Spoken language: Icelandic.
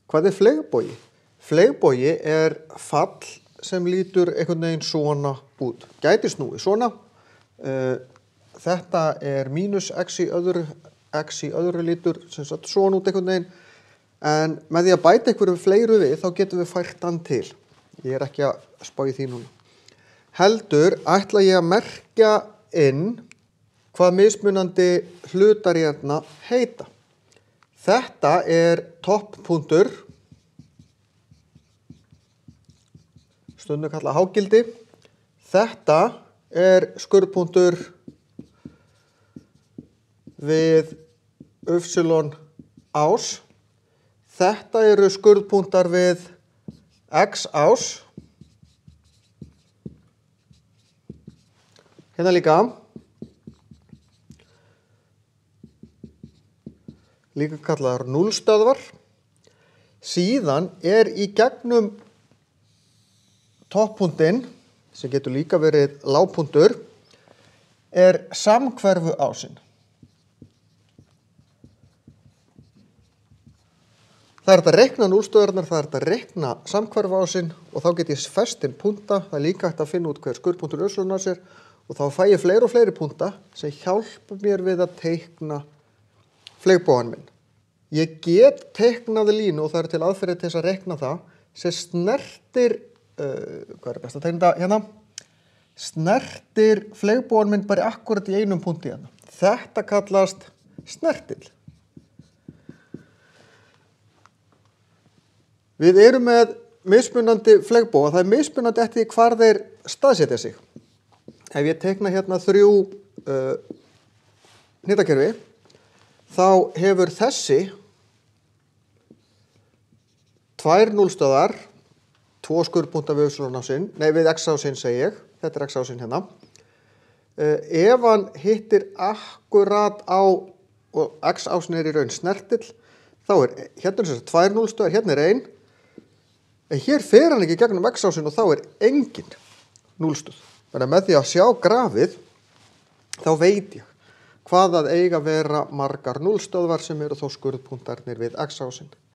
Hvað er fleygbogi? Fleygbogi er fall sem lítur einhvern veginn svona út. Gæti snúið svona. Þetta er mínus x í öðru lítur sem sagt svona út einhvern veginn. En með því að bæta einhverju fleiru við, þá getum við fært hann til. Ég er ekki að spá í því núna. Heldur ætla ég að merkja inn hvað mismunandi hlutar hérna heita. Þetta er topppunktur, stundum kallað hágildi. Þetta er skurðpunktur við y ás. Þetta eru skurðpunktar við x ás. Hérna líka kallaðar núllstöðvar. Síðan er í gegnum topppunktinn, sem getur líka verið lágpunktur, er samhverfu ásinn. Það er hægt að reikna núllstöðvarnar, það er hægt að reikna samhverfu ásinn og þá get ég fest inn punkta. Það er líka hægt að finna út hver skurðpunktur y-ás er og þá fæ ég fleiri og fleiri punkta sem hjálpa mér við að teikna fleygbogann minn. Ég get teiknaði línu og það er til aðferðir til þess að reikna það sem snertir, hvað er best að teikna þetta hérna? Snertir fleygbogann minn bara akkurat í einum punkti hérna. Þetta kallast snertill. Við erum með mismunandi fleygboga, það er mismunandi eftir hvar þeir staðsetja sig. Ef ég teikna hérna 3 hnitakerfi, þá hefur þessi 2 núllstöðvar, 2 skurðpunktar við y-ásinn, við x-ásinn segi ég, þetta er x-ásinn hérna. Ef hann hittir akkurat á, og x-ásinn er í raun snertill, þá er hérna er 2 núllstöðvar, hérna er 1, en hér fer hann ekki gegnum x-ásinn og þá er engin núllstöð. Þannig að með því að sjá grafið, þá veit ég hvað að eiga vera margar núllstöðvar sem eru þó skurðpunktarnir við x-ásinn.